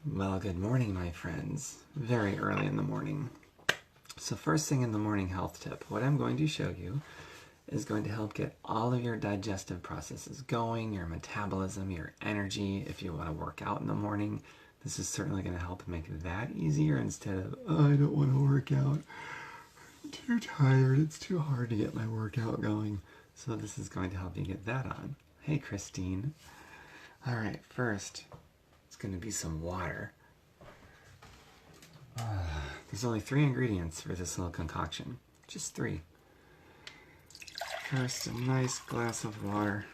Well, good morning, my friends. Very early in the morning. So first thing in the morning health tip, what I'm going to show you is going to help get all of your digestive processes going, your metabolism, your energy. If you want to work out in the morning, this is certainly going to help make that easier instead of, oh, I don't want to work out. I'm too tired. It's too hard to get my workout going. So this is going to help you get that on. Hey, Christine. All right, first, it's going to be some water. There's only 3 ingredients for this little concoction. Just 3. First, a nice glass of water.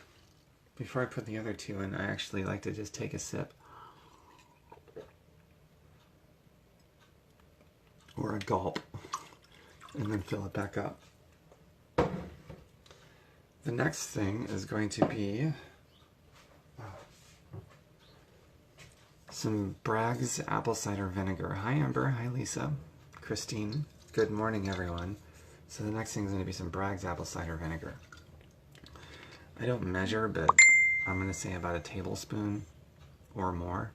Before I put the other 2 in, I actually like to just take a sip. Or a gulp. And then fill it back up. The next thing is going to be some Bragg's apple cider vinegar. Hi Amber, hi Lisa, Christine. Good morning everyone. So the next thing is going to be some Bragg's apple cider vinegar. I don't measure, but I'm going to say about a tablespoon or more.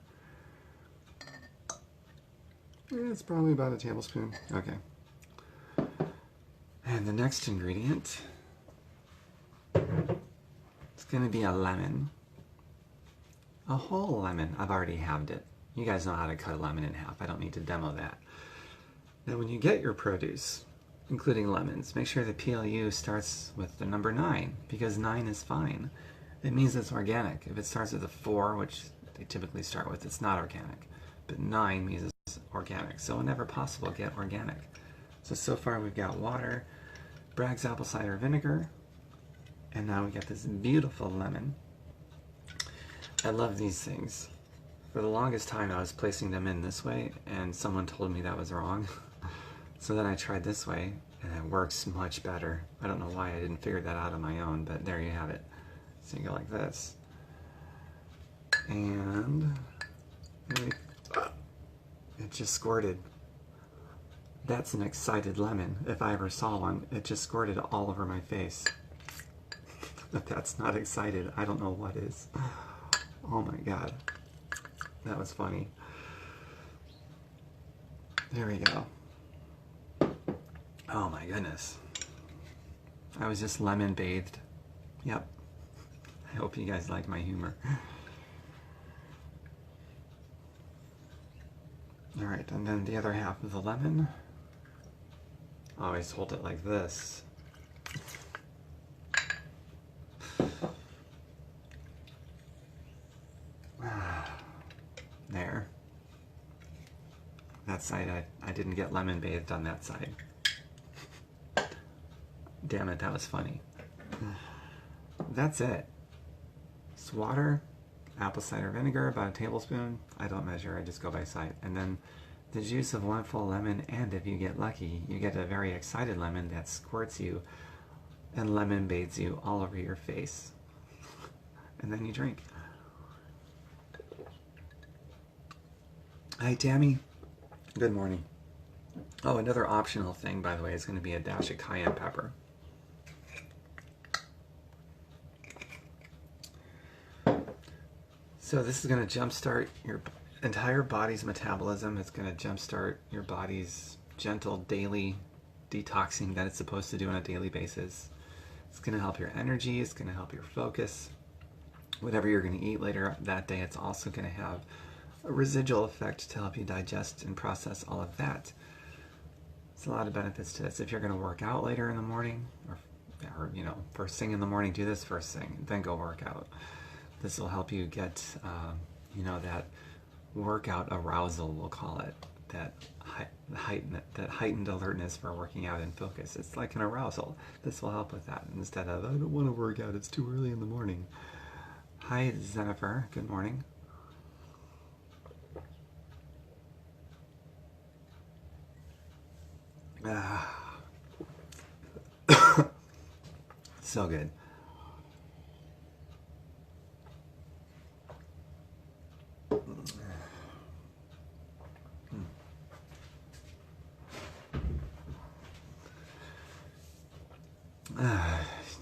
It's probably about a tablespoon. Okay. And the next ingredient is going to be a lemon. A whole lemon. I've already halved it. You guys know how to cut a lemon in half. I don't need to demo that. Now when you get your produce, including lemons, make sure the PLU starts with the number 9, because 9 is fine. It means it's organic. If it starts with a 4, which they typically start with, it's not organic. But 9 means it's organic. So whenever possible, get organic. So far we've got water, Bragg's apple cider vinegar, and now we got this beautiful lemon. I love these things. For the longest time I was placing them in this way and someone told me that was wrong. So then I tried this way and it works much better. I don't know why I didn't figure that out on my own, but there you have it. So you go like this. And it just squirted. That's an excited lemon. If I ever saw one, it just squirted all over my face. But that's not excited. I don't know what is. Oh my god. That was funny. There we go. Oh my goodness. I was just lemon bathed. Yep. I hope you guys like my humor. Alright, and then the other half of the lemon. Always hold it like this. There. That side, I didn't get lemon bathed on that side. Damn it, that was funny. That's it. It's water, apple cider vinegar, about a tablespoon. I don't measure, I just go by sight. And then the juice of 1 full lemon, and if you get lucky, you get a very excited lemon that squirts you and lemon bathes you all over your face. And then you drink. Hi Tammy, good morning. Oh, another optional thing, by the way, is going to be a dash of cayenne pepper. So this is going to jumpstart your entire body's metabolism. It's going to jumpstart your body's gentle daily detoxing that it's supposed to do on a daily basis. It's going to help your energy, it's going to help your focus. Whatever you're going to eat later that day, it's also going to have a residual effect to help you digest and process all of that. There's a lot of benefits to this. If you're going to work out later in the morning, or you know, first thing in the morning, do this first thing, then go work out. This will help you get, you know, that workout arousal, we'll call it, that heightened alertness for working out and focus. It's like an arousal. This will help with that instead of, I don't want to work out, it's too early in the morning. Hi, Jennifer. Good morning. So good.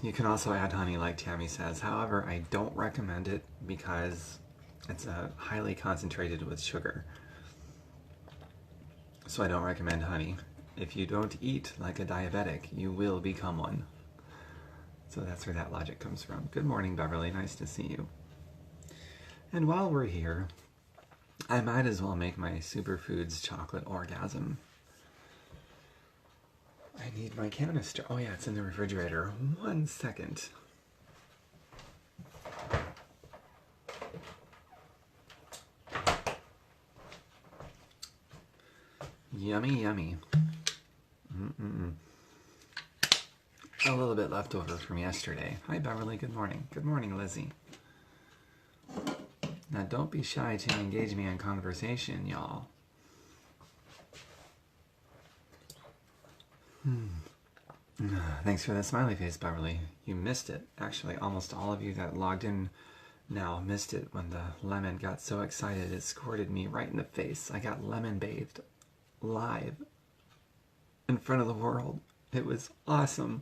You can also add honey like Tammy says. However, I don't recommend it because it's highly concentrated with sugar. So I don't recommend honey. If you don't eat like a diabetic, you will become one. So that's where that logic comes from. Good morning, Beverly. Nice to see you. And while we're here, I might as well make my Superfoods chocolate orgasm. I need my canister. Oh yeah, it's in the refrigerator. 1 second. Yummy, yummy. A little bit left over from yesterday. Hi, Beverly. Good morning. Good morning, Lizzie. Now, don't be shy to engage me in conversation, y'all. Thanks for the smiley face, Beverly. You missed it. Actually, almost all of you that logged in now missed it when the lemon got so excited it squirted me right in the face. I got lemon bathed live in front of the world. It was awesome.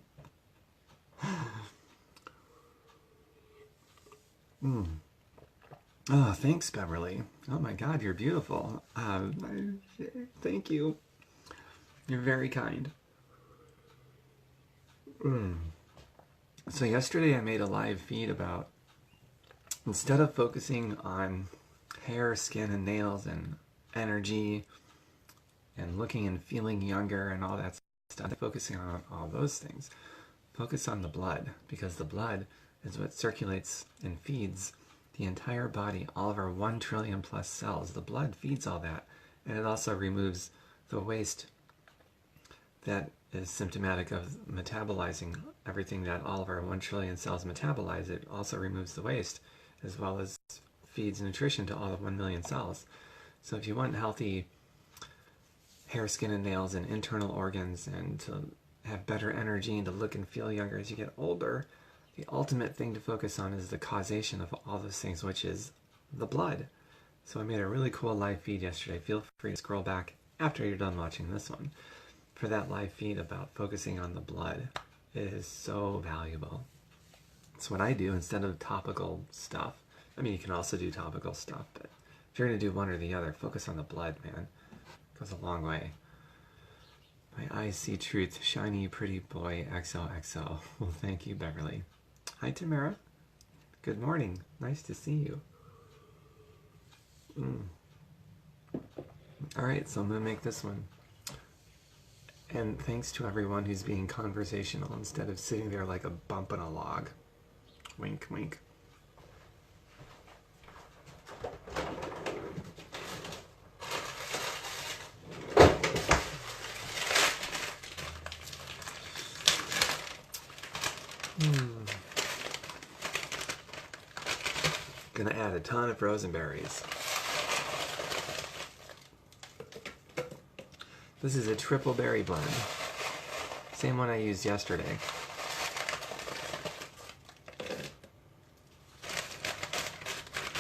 Oh, thanks, Beverly. Oh my God, you're beautiful. Thank you. You're very kind. So yesterday I made a live feed about, instead of focusing on hair, skin, and nails and energy and looking and feeling younger and all that stuff, focusing on all those things, focus on the blood, because the blood is what circulates and feeds the entire body, all of our 1 trillion plus cells. The blood feeds all that, and it also removes the waste that is symptomatic of metabolizing everything that all of our 1 trillion cells metabolize. It also removes the waste, as well as feeds nutrition to all of 1 million cells. So if you want healthy hair, skin, and nails and internal organs, and to have better energy and to look and feel younger as you get older, the ultimate thing to focus on is the causation of all those things, which is the blood. So I made a really cool live feed yesterday. Feel free to scroll back after you're done watching this one for that live feed about focusing on the blood. It is so valuable. It's what I do instead of topical stuff. I mean, you can also do topical stuff, but if you're going to do one or the other, focus on the blood, man. It goes a long way. My eyes see truth. Shiny, pretty boy, XOXO. Well, thank you, Beverly. Hi, Tamara. Good morning. Nice to see you. All right, so I'm going to make this one. And thanks to everyone who's being conversational instead of sitting there like a bump in a log. Wink, wink. Gonna add a ton of frozen berries. This is a triple berry blend. Same one I used yesterday.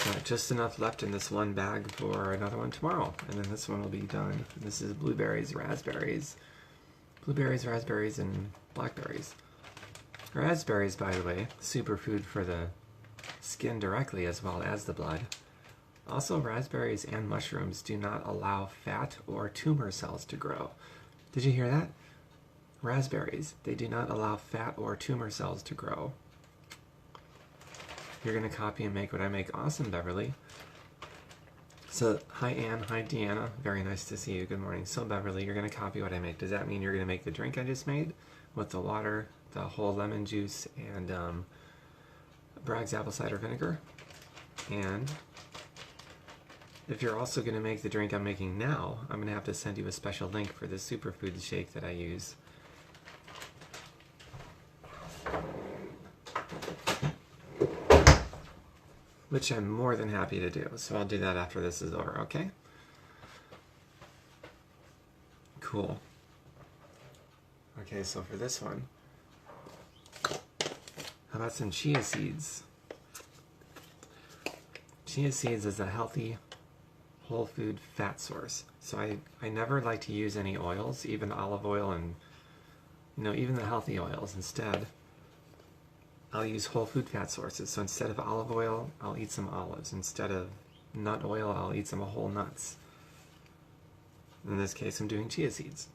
Got just enough left in this one bag for another one tomorrow, and then this one will be done. This is blueberries, raspberries, and blackberries. Raspberries, by the way, superfood for the skin directly as well as the blood. Also, raspberries and mushrooms do not allow fat or tumor cells to grow. Did you hear that? Raspberries, they do not allow fat or tumor cells to grow. You're going to copy and make what I make. Awesome, Beverly. So, hi Anne, hi Deanna. Very nice to see you. Good morning. So, Beverly, you're going to copy what I make. Does that mean you're going to make the drink I just made with the water, the whole lemon juice, and Bragg's apple cider vinegar? And if you're also going to make the drink I'm making now, I'm going to have to send you a special link for the superfood shake that I use. Which I'm more than happy to do. So I'll do that after this is over, okay? Cool. Okay, so for this one, how about some chia seeds? Chia seeds is a healthy whole food fat source. So I never like to use any oils, even olive oil and, you know, even the healthy oils. Instead, I'll use whole food fat sources. So instead of olive oil, I'll eat some olives. Instead of nut oil, I'll eat some whole nuts. In this case, I'm doing chia seeds.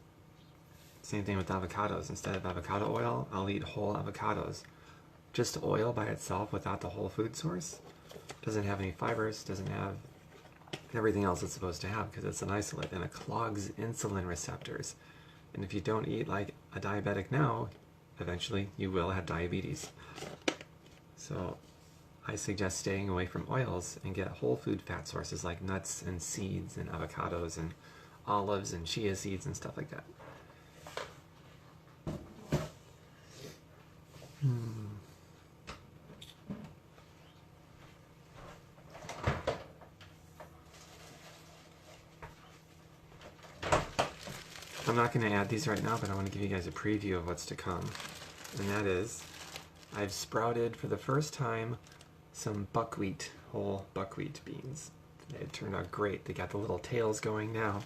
Same thing with avocados. Instead of avocado oil, I'll eat whole avocados. Just oil by itself without the whole food source doesn't have any fibers, doesn't have everything else it's supposed to have because it's an isolate and it clogs insulin receptors. And if you don't eat like a diabetic now, eventually you will have diabetes. So I suggest staying away from oils and get whole food fat sources like nuts and seeds and avocados and olives and chia seeds and stuff like that. I'm not going to add these right now, but I want to give you guys a preview of what's to come. And that is, I've sprouted for the first time some buckwheat, whole buckwheat beans. It turned out great. They got the little tails going now.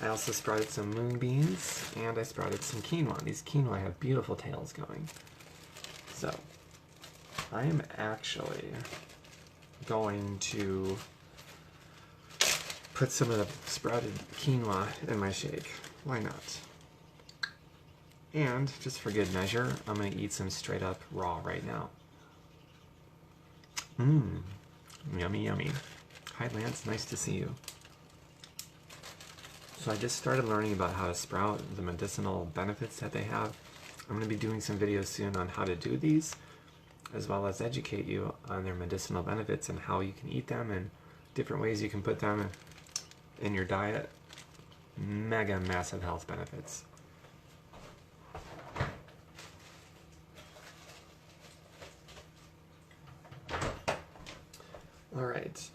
I also sprouted some moon beans, and I sprouted some quinoa. These quinoa have beautiful tails going. So, I am actually going to put some of the sprouted quinoa in my shake. Why not? And, just for good measure, I'm going to eat some straight up raw right now. Yummy, yummy. Hi Lance, nice to see you. So I just started learning about how to sprout, the medicinal benefits that they have. I'm going to be doing some videos soon on how to do these, as well as educate you on their medicinal benefits and how you can eat them and different ways you can put them in your diet. Mega massive health benefits. All right.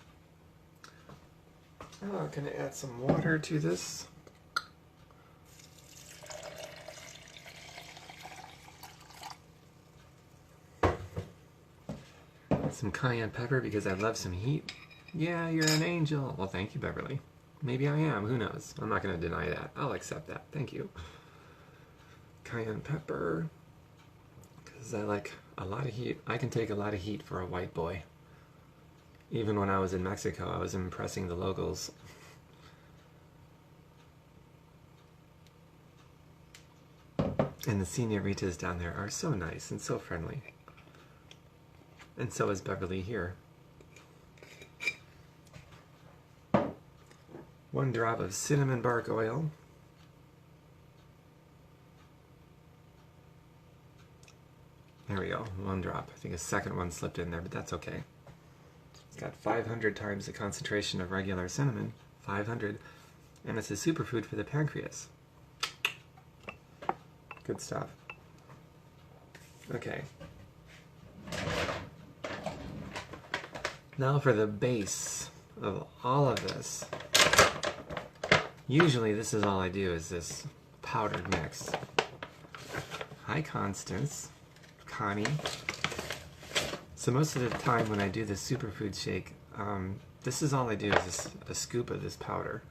I'm going to add some water to this. Some cayenne pepper because I love some heat. Yeah, you're an angel. Well, thank you, Beverly. Maybe I am. Who knows? I'm not going to deny that. I'll accept that. Thank you. Cayenne pepper. Because I like a lot of heat. I can take a lot of heat for a white boy. Even when I was in Mexico, I was impressing the locals. And the senoritas down there are so nice and so friendly. And so is Beverly here. 1 drop of cinnamon bark oil. There we go, 1 drop. I think a second one slipped in there, but that's okay. It's got 500 times the concentration of regular cinnamon, 500, and it's a superfood for the pancreas. Good stuff. Okay. Now for the base of all of this. Usually this is all I do is this powdered mix. Hi Constance, Connie. So most of the time when I do this superfood shake, this is all I do is a scoop of this powder.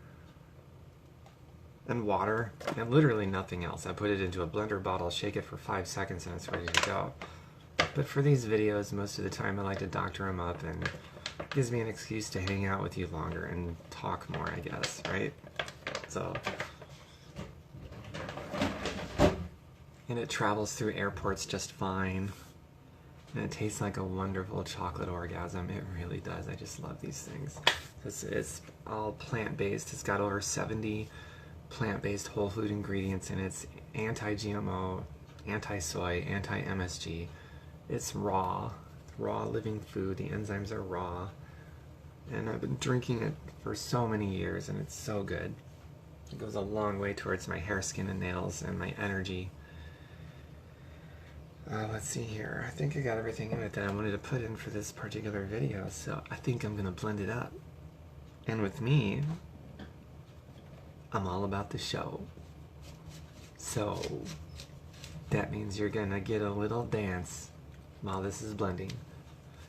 And water, and literally nothing else. I put it into a blender bottle, shake it for 5 seconds, and it's ready to go. But for these videos, most of the time I like to doctor them up, and it gives me an excuse to hang out with you longer and talk more, I guess, right? So, and it travels through airports just fine. And it tastes like a wonderful chocolate orgasm. It really does. I just love these things. It's all plant-based. It's got over 70 plant-based whole food ingredients in it. It's anti-GMO, anti-soy, anti-MSG. It's raw living food. The enzymes are raw. And I've been drinking it for so many years, and it's so good. It goes a long way towards my hair, skin, and nails, and my energy. Let's see here. I think I got everything in it that I wanted to put in for this particular video, so I think I'm going to blend it up. And with me, I'm all about the show. So, that means you're going to get a little dance while this is blending.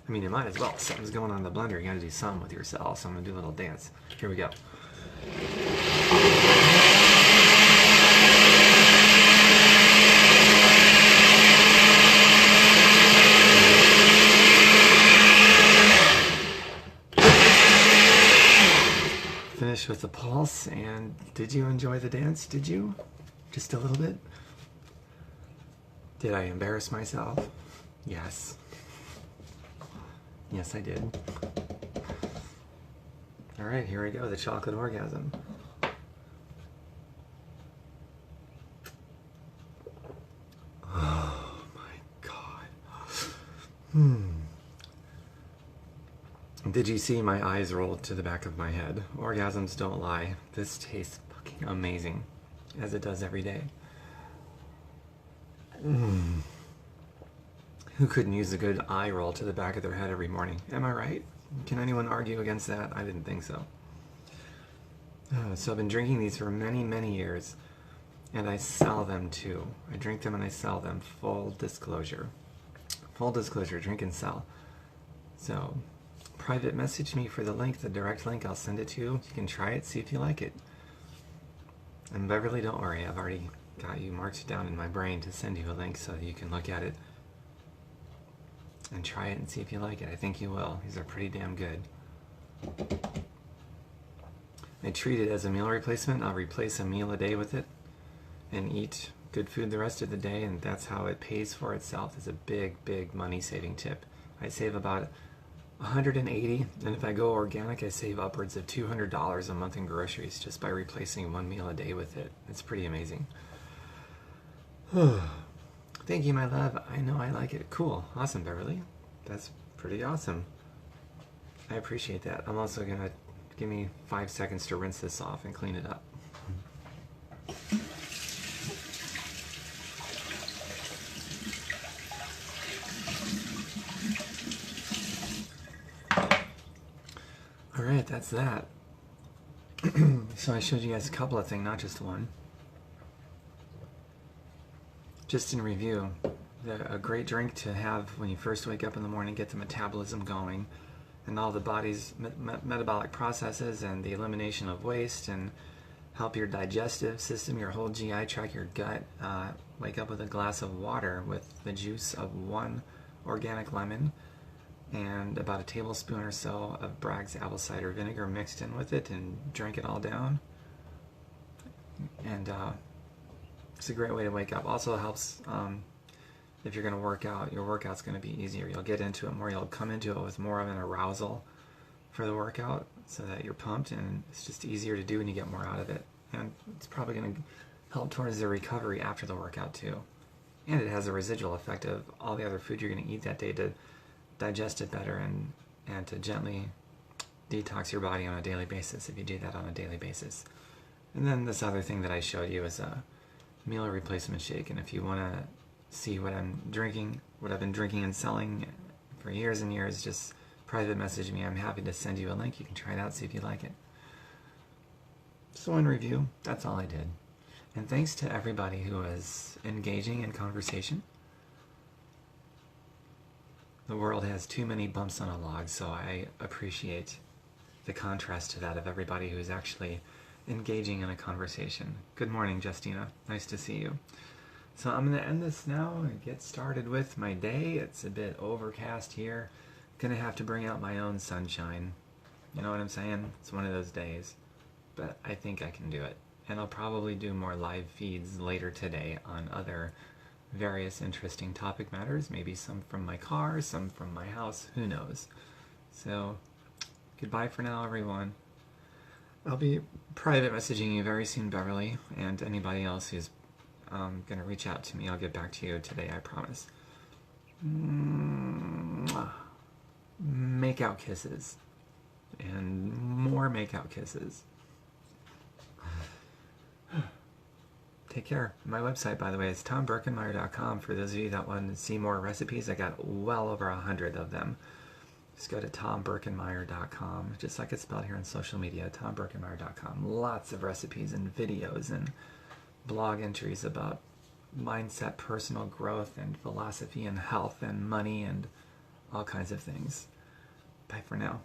I mean, you might as well. Something's going on in the blender. You got to do something with yourself, so I'm going to do a little dance. Here we go. finish with the pulse. And did you enjoy the dance? Did you? Just a little bit? Did I embarrass myself? Yes. Yes, I did. All right, here we go, the chocolate orgasm. Oh my God. Did you see my eyes rolled to the back of my head? Orgasms don't lie. This tastes fucking amazing, as it does every day. Who couldn't use a good eye roll to the back of their head every morning? Am I right? Can anyone argue against that? I didn't think so. So I've been drinking these for many, many years, and I sell them too. I drink them and I sell them. Full disclosure. Full disclosure, drink and sell. So private message me for the link, the direct link. I'll send it to you. You can try it, see if you like it. And Beverly, don't worry. I've already got you marked down in my brain to send you a link so that you can look at it and try it and see if you like it. I think you will. These are pretty damn good. I treat it as a meal replacement. I'll replace a meal a day with it and eat good food the rest of the day, and that's how it pays for itself. It's a big, big money saving tip. I save about $180, and if I go organic, I save upwards of $200 a month in groceries just by replacing one meal a day with it. It's pretty amazing. Thank you, my love. I know I like it. Cool. Awesome, Beverly. That's pretty awesome. I appreciate that. I'm also going to give me 5 seconds to rinse this off and clean it up. All right, that's that. So I showed you guys a couple of things, not just one. Just in review, a great drink to have when you first wake up in the morning, get the metabolism going, and all the body's metabolic processes and the elimination of waste, and help your digestive system, your whole GI tract, your gut. Wake up with a glass of water with the juice of 1 organic lemon and about a tablespoon or so of Bragg's apple cider vinegar mixed in with it, and drink it all down. And it's a great way to wake up. Also helps if you're going to work out, your workout's going to be easier. You'll get into it more. You'll come into it with more of an arousal for the workout so that you're pumped, and it's just easier to do and you get more out of it. And it's probably going to help towards the recovery after the workout too. And it has a residual effect of all the other food you're going to eat that day to digest it better and to gently detox your body on a daily basis if you do that on a daily basis. And then this other thing that I showed you is a meal replacement shake, and if you want to see what I'm drinking, what I've been drinking and selling for years and years, just private message me. I'm happy to send you a link. You can try it out, see if you like it. So in review, that's all I did. And thanks to everybody who was engaging in conversation. The world has too many bumps on a log, so I appreciate the contrast to that of everybody who's actually engaging in a conversation. Good morning, Justina. Nice to see you. So I'm going to end this now and get started with my day. It's a bit overcast here. Going to have to bring out my own sunshine. You know what I'm saying? It's one of those days. But I think I can do it. And I'll probably do more live feeds later today on other various interesting topic matters. Maybe some from my car, some from my house. Who knows? So goodbye for now, everyone. I'll be private messaging you very soon, Beverly, and anybody else who's going to reach out to me. I'll get back to you today, I promise. Make out kisses. And more make out kisses. Take care. My website, by the way, is tomburkenmeyer.com. For those of you that want to see more recipes, I got well over 100 of them. Just go to tomburkenmeyer.com, just like it's spelled here on social media, tomburkenmeyer.com. Lots of recipes and videos and blog entries about mindset, personal growth, and philosophy, and health, and money, and all kinds of things. Bye for now.